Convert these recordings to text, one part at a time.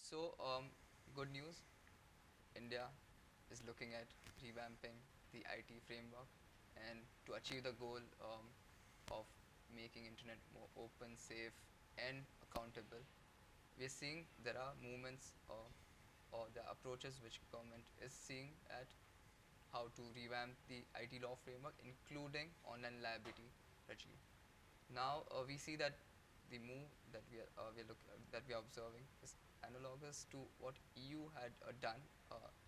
So, good news. India is looking at revamping the IT framework, and to achieve the goal of making internet more open, safe, and accountable, we're seeing there are movements or the approaches which government is seeing at how to revamp the IT law framework, including online liability regime. Now we see that the move that that we are observing is analogous to what EU had done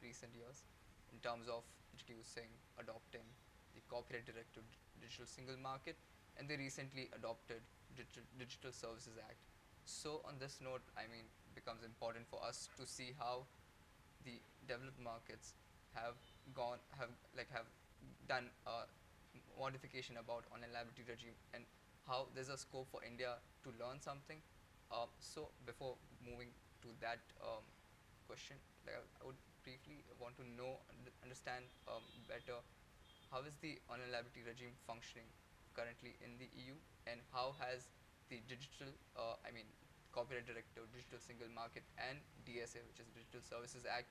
recent years in terms of introducing, adopting the copyright directive, digital single market, and they recently adopted Digital Services Act. So on this note, I mean, it becomes important for us to see how the developed markets have have done a modification about online liability regime, and how there's a scope for India to learn something. So before moving to that question, like I would briefly want to know understand better how is the online liability regime functioning currently in the EU, and how has the digital I mean copyright directive, digital single market, and DSA, which is Digital Services Act,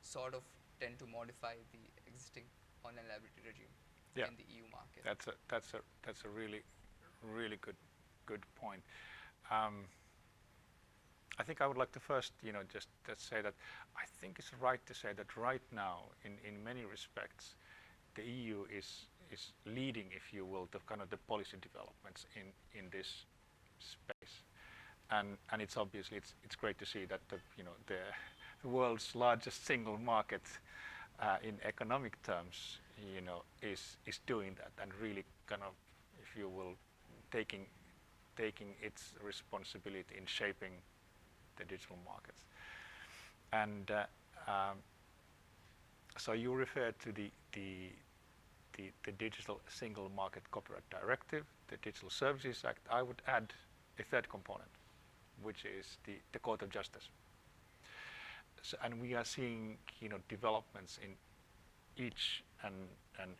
sort of tend to modify the existing online liability regime Yeah, in the EU market. that's a really good point. Um, I think I would like to first, just say that I think it's right to say that right now, in many respects, the EU is leading, if you will, the kind of the policy developments in this space, and it's obviously it's great to see that the world's largest single market in economic terms, is doing that and really kind of, if you will, taking its responsibility in shaping the digital markets. And um, so you referred to the Digital Single Market Copyright Directive, the Digital Services Act. I would add a third component, which is the Court of Justice. So, and we are seeing developments in each and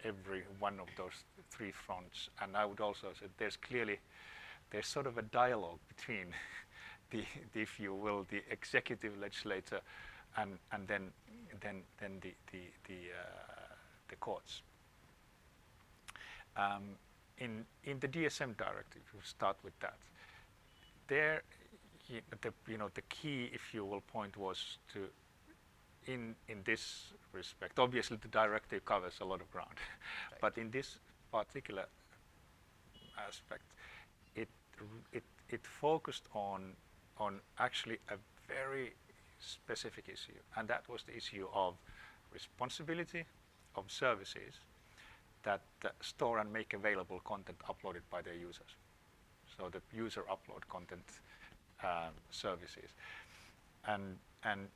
every one of those three fronts. And I would also say there's sort of a dialogue between if you will, the executive legislature and then the courts. In the DSM directive, we'll start with that. There, the key, if you will, point was to in this respect. Obviously, the directive covers a lot of ground, Right. but in this particular aspect, it focused on actually a very specific issue, and that was the issue of responsibility of services that store and make available content uploaded by their users. So the user upload content services, and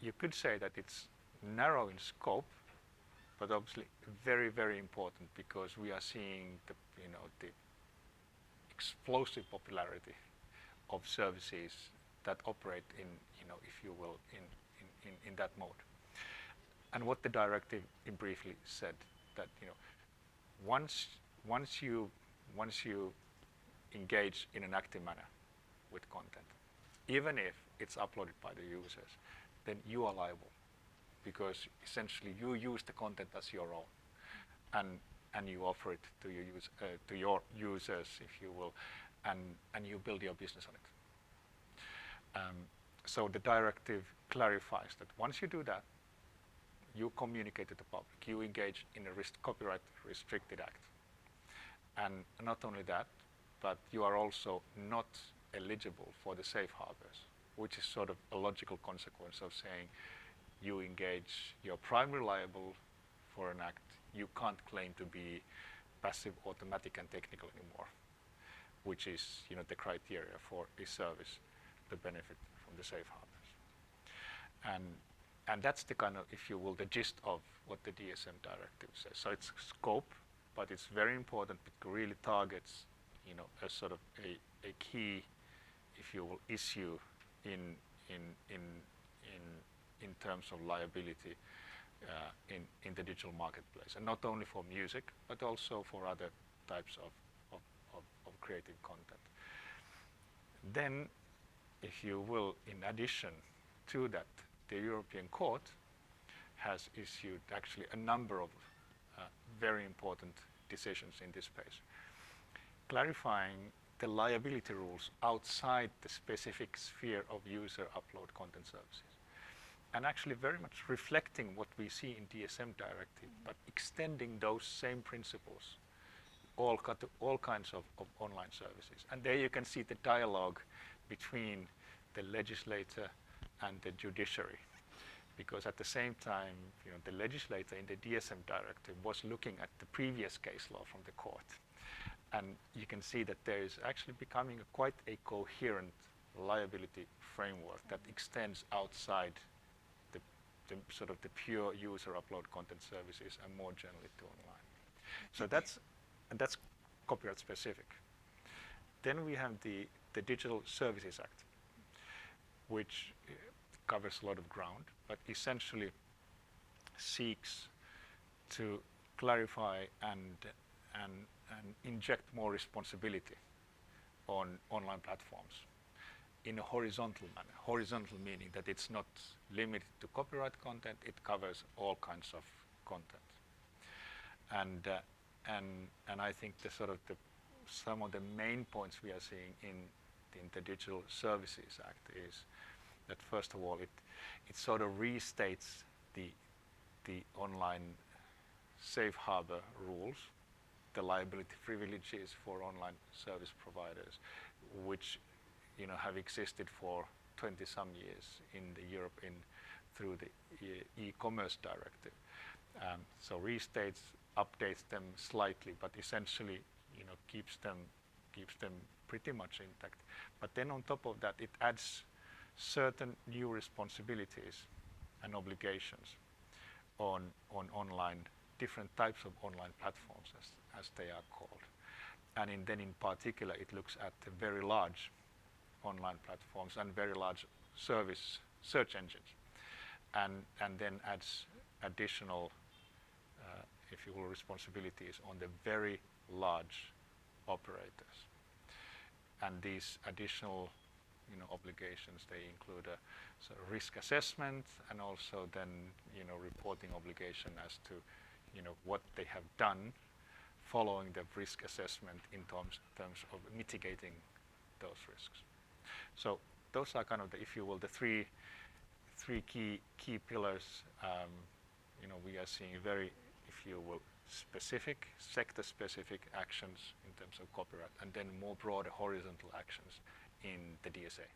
you could say that it's narrow in scope, but obviously very, very important, because we are seeing the explosive popularity of services that operate in, if you will, in that mode. And what the directive briefly said, that once you engage in an active manner with content, even if it's uploaded by the users, then you are liable, because essentially you use the content as your own, and you offer it to your users, if you will, and you build your business on it. So the directive clarifies that once you do that, you communicate to the public, you engage in a copyright restricted act. And not only that, but you are also not eligible for the safe harbors, which is sort of a logical consequence of saying you're primarily liable for an act. You can't claim to be passive, automatic, and technical anymore, which is the criteria for a service to benefit from the safe harbors. And that's the kind of, if you will, the gist of what the DSM directive says. So it's scope, but it's very important. It really targets, a sort of a key, if you will, issue in terms of liability in the digital marketplace, and not only for music, but also for other types of creative content. Then, if you will, in addition to that the European Court has issued actually a number of very important decisions in this space, clarifying the liability rules outside the specific sphere of user upload content services, and actually very much reflecting what we see in DSM directive, but extending those same principles all kinds of online services. And there you can see the dialogue between the legislator and the judiciary, because at the same time, the legislator in the DSM directive was looking at the previous case law from the court, and you can see that there is actually becoming quite a coherent liability framework that extends outside the sort of the pure user upload content services and more generally to online. So that's copyright specific. Then we have the Digital Services Act, which covers a lot of ground, but essentially seeks to clarify and inject more responsibility on online platforms in a horizontal manner. Horizontal meaning that it's not limited to copyright content, it covers all kinds of content. And I think some of the main points we are seeing in the Digital Services Act is that, first of all, it sort of restates the online safe harbor rules, the liability privileges for online service providers, which have existed for 20-some years in Europe through the e-commerce directive. So restates, updates them slightly, but essentially keeps them pretty much intact. But then on top of that, it adds certain new responsibilities and obligations on online, different types of online platforms as they are called. And then in particular, it looks at the very large online platforms and very large service search engines, and then adds additional, if you will, responsibilities on the very large operators. And these additional obligations, they include a sort of risk assessment and also then reporting obligation as to what they have done following the risk assessment in terms of mitigating those risks. So those are kind of the, if you will, the three key pillars. We are seeing very, if you will, specific, sector-specific actions in terms of copyright, and then more broader horizontal actions in the DSA.